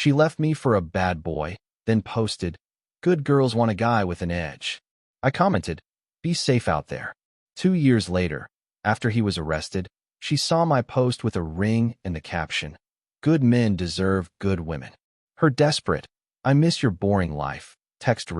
She left me for a bad boy, then posted, "Good girls want a guy with an edge." I commented, "Be safe out there." 2 years later, after he was arrested, she saw my post with a ring and the caption, "Good men deserve good women." Her desperate, "I miss your boring life," text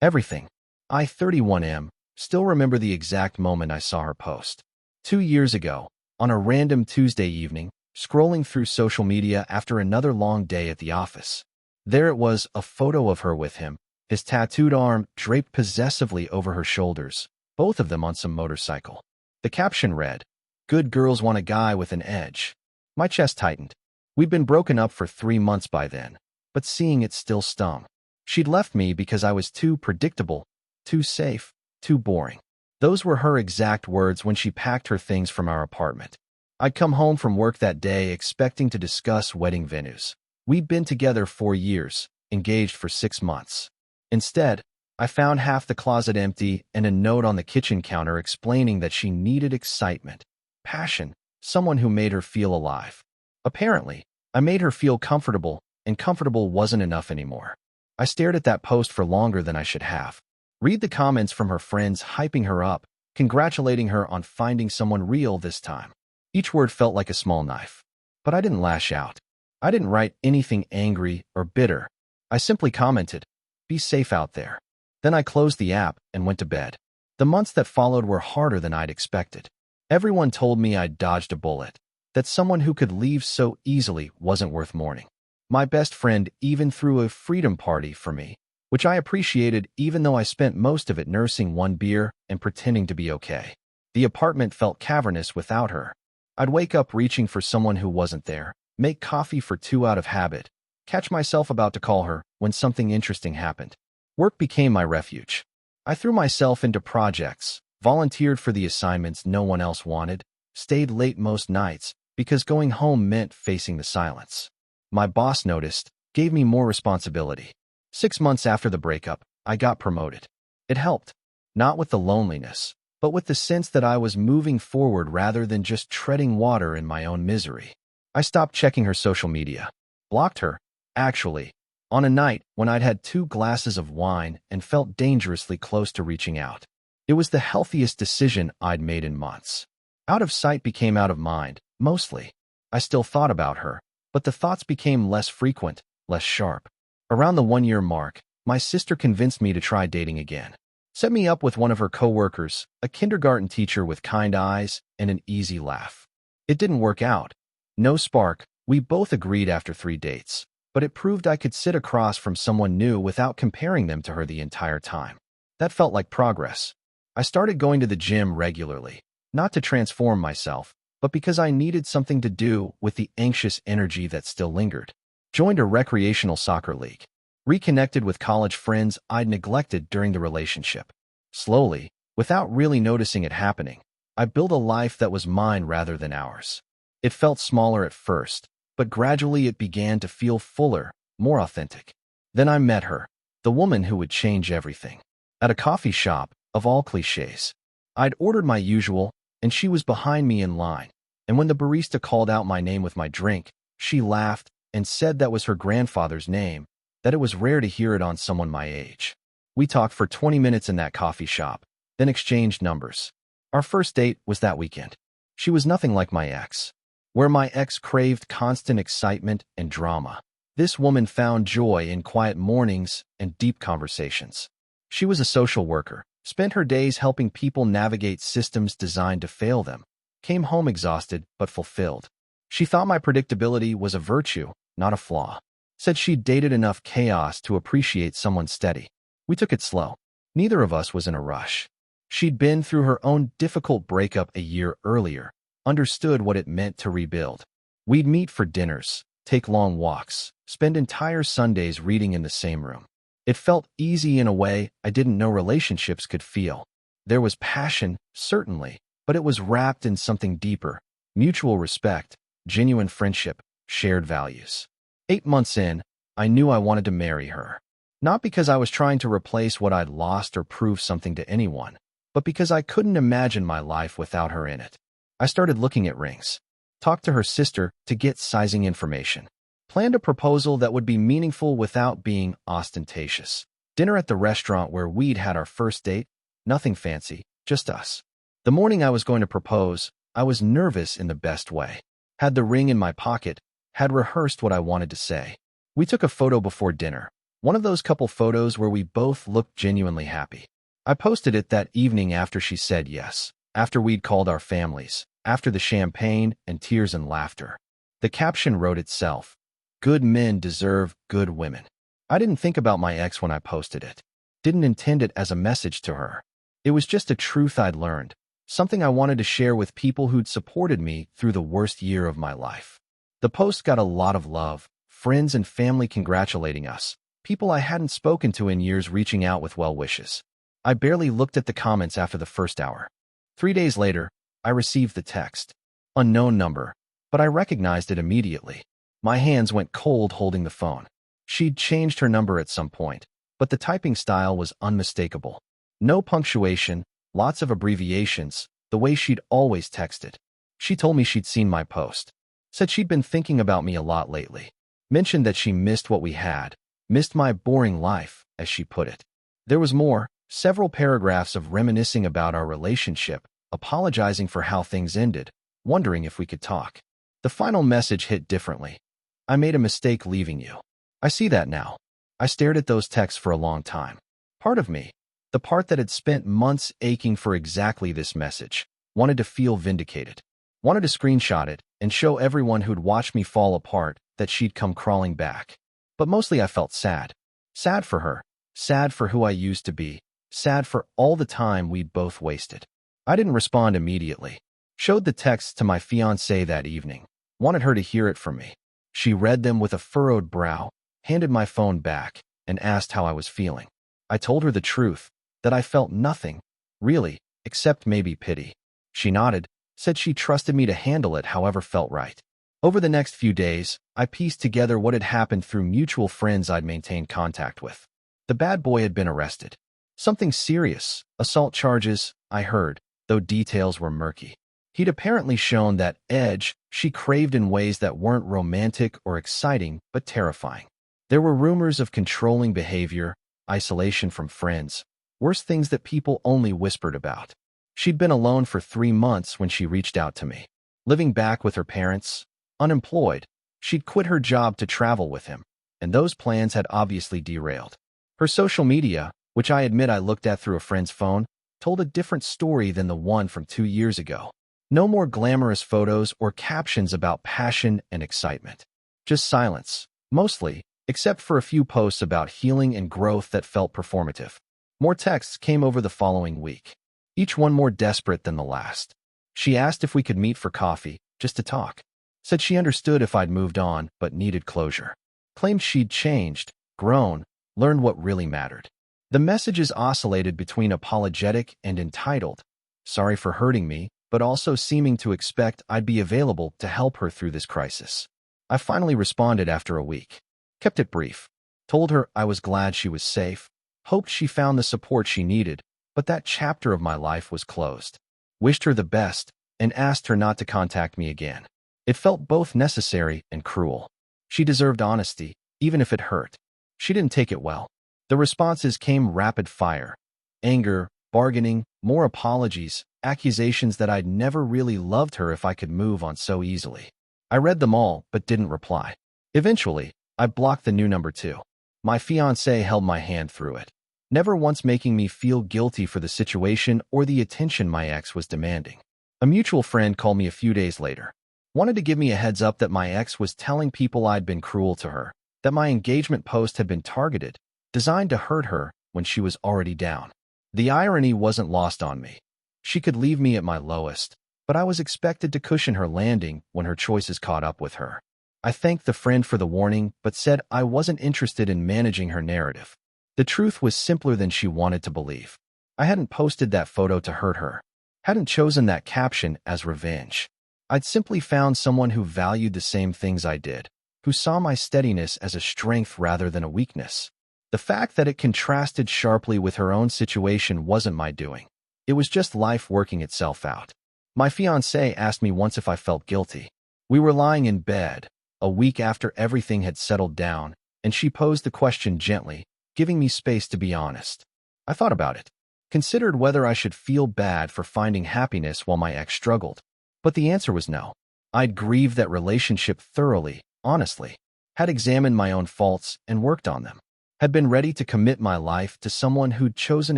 everything. I, 31M, still remember the exact moment I saw her post. 2 years ago, on a random Tuesday evening, scrolling through social media after another long day at the office. There it was, a photo of her with him, his tattooed arm draped possessively over her shoulders, both of them on some motorcycle. The caption read, "Good girls want a guy with an edge." My chest tightened. We'd been broken up for 3 months by then, but seeing it still stung. She'd left me because I was too predictable, too safe, too boring. Those were her exact words when she packed her things from our apartment. I'd come home from work that day expecting to discuss wedding venues. We'd been together 4 years, engaged for 6 months. Instead, I found half the closet empty and a note on the kitchen counter explaining that she needed excitement, passion, someone who made her feel alive. Apparently, I made her feel comfortable, and comfortable wasn't enough anymore. I stared at that post for longer than I should have. Read the comments from her friends hyping her up, congratulating her on finding someone real this time. Each word felt like a small knife. But I didn't lash out. I didn't write anything angry or bitter. I simply commented, "Be safe out there." Then I closed the app and went to bed. The months that followed were harder than I'd expected. Everyone told me I'd dodged a bullet, that someone who could leave so easily wasn't worth mourning. My best friend even threw a freedom party for me, which I appreciated even though I spent most of it nursing one beer and pretending to be okay. The apartment felt cavernous without her. I'd wake up reaching for someone who wasn't there, make coffee for 2 out of habit, catch myself about to call her when something interesting happened. Work became my refuge. I threw myself into projects, volunteered for the assignments no one else wanted, stayed late most nights because going home meant facing the silence. My boss noticed, gave me more responsibility. 6 months after the breakup, I got promoted. It helped, not with the loneliness, but with the sense that I was moving forward rather than just treading water in my own misery. I stopped checking her social media. Blocked her, actually, on a night when I'd had 2 glasses of wine and felt dangerously close to reaching out. It was the healthiest decision I'd made in months. Out of sight became out of mind, mostly. I still thought about her, but the thoughts became less frequent, less sharp. Around the 1-year mark, my sister convinced me to try dating again. Set me up with one of her coworkers, a kindergarten teacher with kind eyes and an easy laugh. It didn't work out. No spark. We both agreed after 3 dates, but it proved I could sit across from someone new without comparing them to her the entire time. That felt like progress. I started going to the gym regularly, not to transform myself, but because I needed something to do with the anxious energy that still lingered. Joined a recreational soccer league. Reconnected with college friends I'd neglected during the relationship. Slowly, without really noticing it happening, I built a life that was mine rather than ours. It felt smaller at first, but gradually it began to feel fuller, more authentic. Then I met her, the woman who would change everything. At a coffee shop, of all cliches. I'd ordered my usual, and she was behind me in line, and when the barista called out my name with my drink, she laughed and said that was her grandfather's name, that it was rare to hear it on someone my age. We talked for 20 minutes in that coffee shop, then exchanged numbers. Our first date was that weekend. She was nothing like my ex. Where my ex craved constant excitement and drama, this woman found joy in quiet mornings and deep conversations. She was a social worker, spent her days helping people navigate systems designed to fail them, came home exhausted but fulfilled. She thought my predictability was a virtue, not a flaw. Said she'd dated enough chaos to appreciate someone steady. We took it slow. Neither of us was in a rush. She'd been through her own difficult breakup a year earlier, understood what it meant to rebuild. We'd meet for dinners, take long walks, spend entire Sundays reading in the same room. It felt easy in a way I didn't know relationships could feel. There was passion, certainly, but it was wrapped in something deeper, mutual respect, genuine friendship, shared values. 8 months in, I knew I wanted to marry her. Not because I was trying to replace what I'd lost or prove something to anyone, but because I couldn't imagine my life without her in it. I started looking at rings. Talked to her sister to get sizing information. Planned a proposal that would be meaningful without being ostentatious. Dinner at the restaurant where we'd had our first date. Nothing fancy, just us. The morning I was going to propose, I was nervous in the best way. Had the ring in my pocket, had rehearsed what I wanted to say. We took a photo before dinner. One of those couple photos where we both looked genuinely happy. I posted it that evening after she said yes, after we'd called our families, after the champagne and tears and laughter. The caption wrote itself. Good men deserve good women. I didn't think about my ex when I posted it. Didn't intend it as a message to her. It was just a truth I'd learned, something I wanted to share with people who'd supported me through the worst year of my life. The post got a lot of love, friends and family congratulating us, people I hadn't spoken to in years reaching out with well wishes. I barely looked at the comments after the first hour. 3 days later, I received the text. Unknown number, but I recognized it immediately. My hands went cold holding the phone. She'd changed her number at some point, but the typing style was unmistakable. No punctuation, lots of abbreviations, the way she'd always texted. She told me she'd seen my post. Said she'd been thinking about me a lot lately. Mentioned that she missed what we had, missed my boring life, as she put it. There was more, several paragraphs of reminiscing about our relationship, apologizing for how things ended, wondering if we could talk. The final message hit differently. I made a mistake leaving you. I see that now. I stared at those texts for a long time. Part of me, the part that had spent months aching for exactly this message, wanted to feel vindicated. Wanted to screenshot it and show everyone who'd watched me fall apart that she'd come crawling back. But mostly I felt sad. Sad for her. Sad for who I used to be. Sad for all the time we'd both wasted. I didn't respond immediately. Showed the texts to my fiancée that evening. Wanted her to hear it from me. She read them with a furrowed brow, handed my phone back, and asked how I was feeling. I told her the truth, that I felt nothing, really, except maybe pity. She nodded, said she trusted me to handle it however felt right. Over the next few days, I pieced together what had happened through mutual friends I'd maintained contact with. The bad boy had been arrested. Something serious, assault charges, I heard, though details were murky. He'd apparently shown that edge she craved in ways that weren't romantic or exciting, but terrifying. There were rumors of controlling behavior, isolation from friends, worse things that people only whispered about. She'd been alone for 3 months when she reached out to me. Living back with her parents, unemployed, she'd quit her job to travel with him, and those plans had obviously derailed. Her social media, which I admit I looked at through a friend's phone, told a different story than the one from 2 years ago. No more glamorous photos or captions about passion and excitement. Just silence, mostly, except for a few posts about healing and growth that felt performative. More texts came over the following week, each one more desperate than the last. She asked if we could meet for coffee, just to talk. Said she understood if I'd moved on, but needed closure. Claimed she'd changed, grown, learned what really mattered. The messages oscillated between apologetic and entitled, sorry for hurting me, but also seeming to expect I'd be available to help her through this crisis. I finally responded after a week. Kept it brief. Told her I was glad she was safe, hoped she found the support she needed, but that chapter of my life was closed. Wished her the best, and asked her not to contact me again. It felt both necessary and cruel. She deserved honesty, even if it hurt. She didn't take it well. The responses came rapid fire. Anger, bargaining, more apologies, accusations that I'd never really loved her if I could move on so easily. I read them all, but didn't reply. Eventually, I blocked the new number too. My fiancé held my hand through it, never once making me feel guilty for the situation or the attention my ex was demanding. A mutual friend called me a few days later. Wanted to give me a heads up that my ex was telling people I'd been cruel to her, that my engagement post had been targeted, designed to hurt her when she was already down. The irony wasn't lost on me. She could leave me at my lowest, but I was expected to cushion her landing when her choices caught up with her. I thanked the friend for the warning, but said I wasn't interested in managing her narrative. The truth was simpler than she wanted to believe. I hadn't posted that photo to hurt her. Hadn't chosen that caption as revenge. I'd simply found someone who valued the same things I did, who saw my steadiness as a strength rather than a weakness. The fact that it contrasted sharply with her own situation wasn't my doing. It was just life working itself out. My fiancé asked me once if I felt guilty. We were lying in bed, a week after everything had settled down, and she posed the question gently, giving me space to be honest. I thought about it, considered whether I should feel bad for finding happiness while my ex struggled. But the answer was no. I'd grieved that relationship thoroughly, honestly, had examined my own faults and worked on them, had been ready to commit my life to someone who'd chosen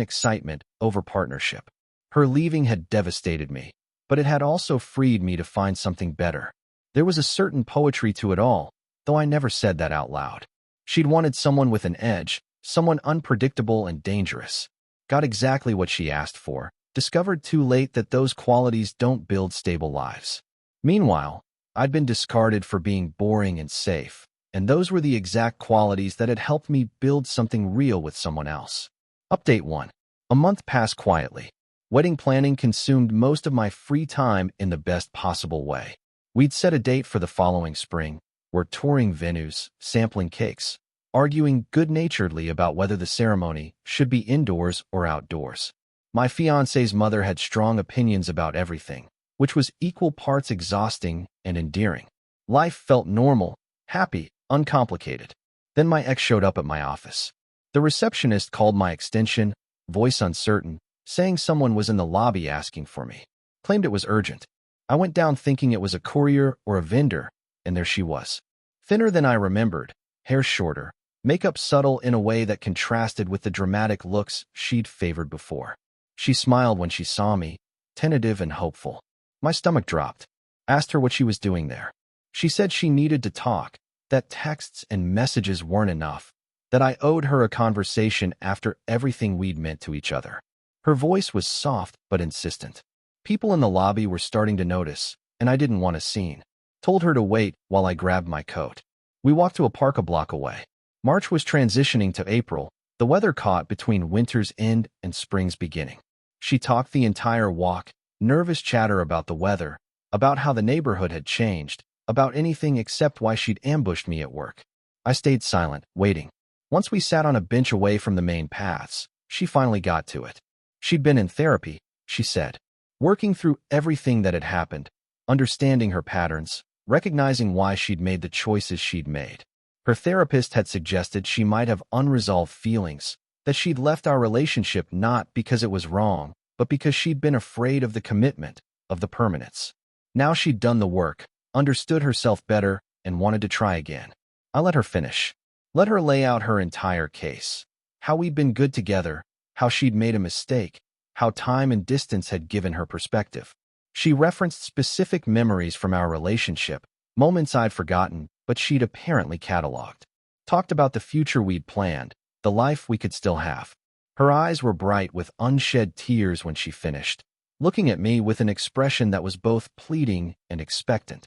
excitement over partnership. Her leaving had devastated me, but it had also freed me to find something better. There was a certain poetry to it all, though I never said that out loud. She'd wanted someone with an edge, someone unpredictable and dangerous. Got exactly what she asked for, discovered too late that those qualities don't build stable lives. Meanwhile, I'd been discarded for being boring and safe, and those were the exact qualities that had helped me build something real with someone else. Update 1. A month passed quietly. Wedding planning consumed most of my free time in the best possible way. We'd set a date for the following spring. We're touring venues, sampling cakes, arguing good-naturedly about whether the ceremony should be indoors or outdoors. My fiancé's mother had strong opinions about everything, which was equal parts exhausting and endearing. Life felt normal, happy, uncomplicated. Then my ex showed up at my office. The receptionist called my extension, voice uncertain, saying someone was in the lobby asking for me. Claimed it was urgent. I went down thinking it was a courier or a vendor, and there she was. Thinner than I remembered, hair shorter, makeup subtle in a way that contrasted with the dramatic looks she'd favored before. She smiled when she saw me, tentative and hopeful. My stomach dropped. Asked her what she was doing there. She said she needed to talk, that texts and messages weren't enough, that I owed her a conversation after everything we'd meant to each other. Her voice was soft but insistent. People in the lobby were starting to notice, and I didn't want a scene. Told her to wait while I grabbed my coat. We walked to a park a block away. March was transitioning to April, the weather caught between winter's end and spring's beginning. She talked the entire walk, nervous chatter about the weather, about how the neighborhood had changed, about anything except why she'd ambushed me at work. I stayed silent, waiting. Once we sat on a bench away from the main paths, she finally got to it. She'd been in therapy, she said, working through everything that had happened, understanding her patterns, recognizing why she'd made the choices she'd made. Her therapist had suggested she might have unresolved feelings, that she'd left our relationship not because it was wrong, but because she'd been afraid of the commitment, of the permanence. Now she'd done the work, understood herself better, and wanted to try again. I let her finish. Let her lay out her entire case. How we'd been good together, how she'd made a mistake, how time and distance had given her perspective. She referenced specific memories from our relationship, moments I'd forgotten, but she'd apparently cataloged. Talked about the future we'd planned, the life we could still have. Her eyes were bright with unshed tears when she finished, looking at me with an expression that was both pleading and expectant.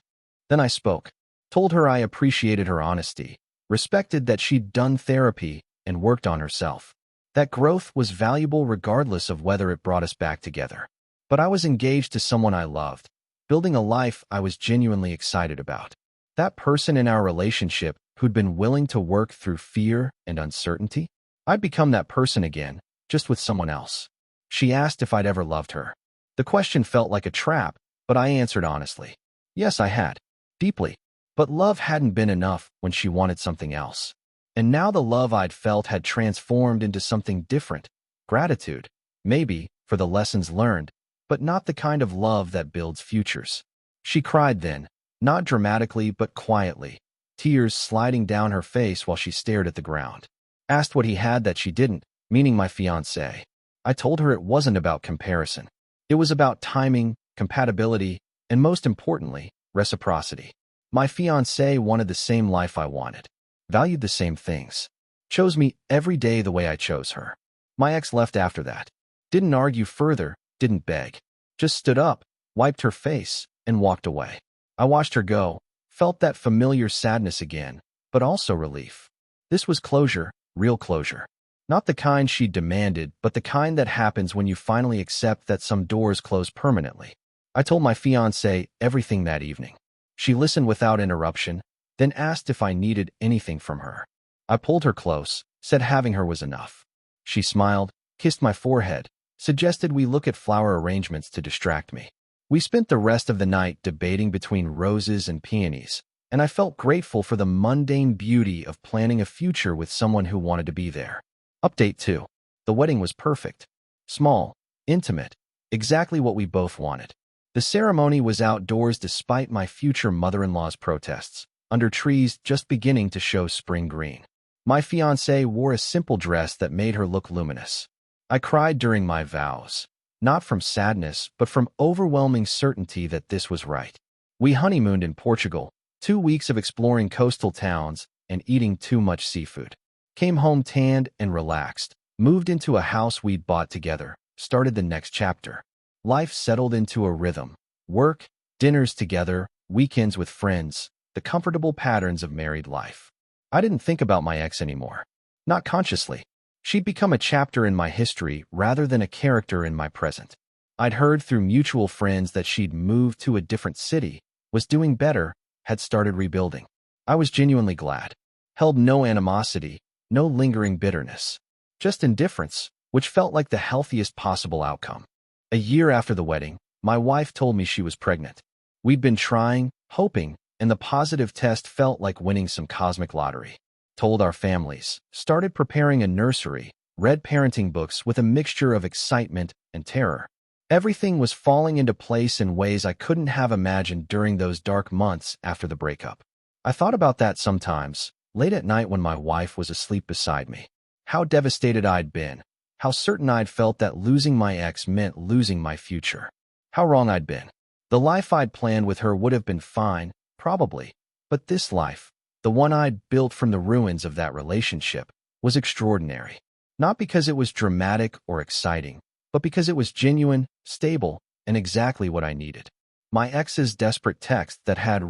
Then I spoke, told her I appreciated her honesty, respected that she'd done therapy and worked on herself. That growth was valuable regardless of whether it brought us back together. But I was engaged to someone I loved, building a life I was genuinely excited about. That person in our relationship who'd been willing to work through fear and uncertainty? I'd become that person again, just with someone else. She asked if I'd ever loved her. The question felt like a trap, but I answered honestly. Yes, I had. Deeply. But love hadn't been enough when she wanted something else. And now the love I'd felt had transformed into something different. Gratitude, maybe, for the lessons learned, but not the kind of love that builds futures. She cried then, not dramatically but quietly, tears sliding down her face while she stared at the ground. Asked what he had that she didn't, meaning my fiancé. I told her it wasn't about comparison. It was about timing, compatibility, and most importantly, reciprocity. My fiancé wanted the same life I wanted, valued the same things, chose me every day the way I chose her. My ex left after that. Didn't argue further, didn't beg. Just stood up, wiped her face, and walked away. I watched her go, felt that familiar sadness again, but also relief. This was closure, real closure. Not the kind she demanded, but the kind that happens when you finally accept that some doors close permanently. I told my fiancé everything that evening. She listened without interruption, then asked if I needed anything from her. I pulled her close, said having her was enough. She smiled, kissed my forehead, suggested we look at flower arrangements to distract me. We spent the rest of the night debating between roses and peonies, and I felt grateful for the mundane beauty of planning a future with someone who wanted to be there. Update 2. The wedding was perfect. Small, intimate, exactly what we both wanted. The ceremony was outdoors despite my future mother-in-law's protests, under trees just beginning to show spring green. My fiancée wore a simple dress that made her look luminous. I cried during my vows, not from sadness, but from overwhelming certainty that this was right. We honeymooned in Portugal, 2 weeks of exploring coastal towns and eating too much seafood. Came home tanned and relaxed, moved into a house we'd bought together, started the next chapter. Life settled into a rhythm. Work, dinners together, weekends with friends, the comfortable patterns of married life. I didn't think about my ex anymore. Not consciously. She'd become a chapter in my history rather than a character in my present. I'd heard through mutual friends that she'd moved to a different city, was doing better, had started rebuilding. I was genuinely glad. Held no animosity, no lingering bitterness. Just indifference, which felt like the healthiest possible outcome. A year after the wedding, my wife told me she was pregnant. We'd been trying, hoping, and the positive test felt like winning some cosmic lottery. Told our families, started preparing a nursery, read parenting books with a mixture of excitement and terror. Everything was falling into place in ways I couldn't have imagined during those dark months after the breakup. I thought about that sometimes, late at night when my wife was asleep beside me. How devastated I'd been. How certain I'd felt that losing my ex meant losing my future. How wrong I'd been. The life I'd planned with her would have been fine, probably. But this life, the one I'd built from the ruins of that relationship, was extraordinary. Not because it was dramatic or exciting, but because it was genuine, stable, and exactly what I needed. My ex's desperate text that had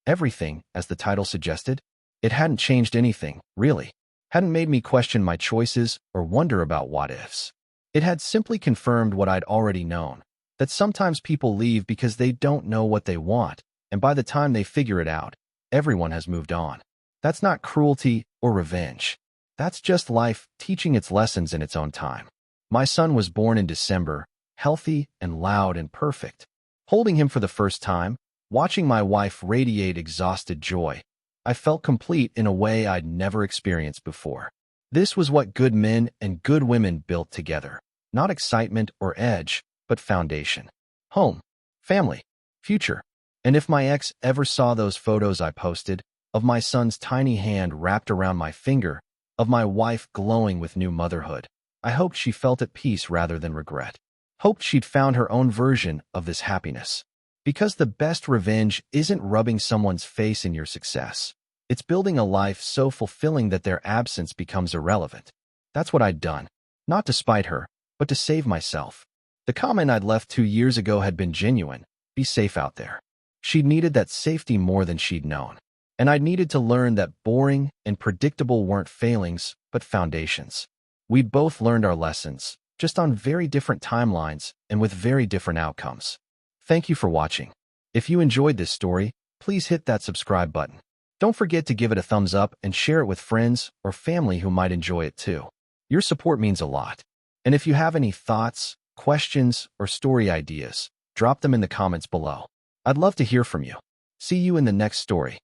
everything, as the title suggested, it hadn't changed anything, really. Hadn't made me question my choices or wonder about what-ifs. It had simply confirmed what I'd already known, that sometimes people leave because they don't know what they want, and by the time they figure it out, everyone has moved on. That's not cruelty or revenge. That's just life teaching its lessons in its own time. My son was born in December, healthy and loud and perfect. Holding him for the first time, watching my wife radiate exhausted joy, I felt complete in a way I'd never experienced before. This was what good men and good women built together. Not excitement or edge, but foundation. Home, family, future. And if my ex ever saw those photos I posted, of my son's tiny hand wrapped around my finger, of my wife glowing with new motherhood, I hoped she felt at peace rather than regret. Hoped she'd found her own version of this happiness. Because the best revenge isn't rubbing someone's face in your success. It's building a life so fulfilling that their absence becomes irrelevant. That's what I'd done. Not to spite her, but to save myself. The comment I'd left 2 years ago had been genuine. Be safe out there. She'd needed that safety more than she'd known. And I'd needed to learn that boring and predictable weren't failings, but foundations. We'd both learned our lessons, just on very different timelines and with very different outcomes. Thank you for watching. If you enjoyed this story, please hit that subscribe button. Don't forget to give it a thumbs up and share it with friends or family who might enjoy it too. Your support means a lot. And if you have any thoughts, questions, or story ideas, drop them in the comments below. I'd love to hear from you. See you in the next story.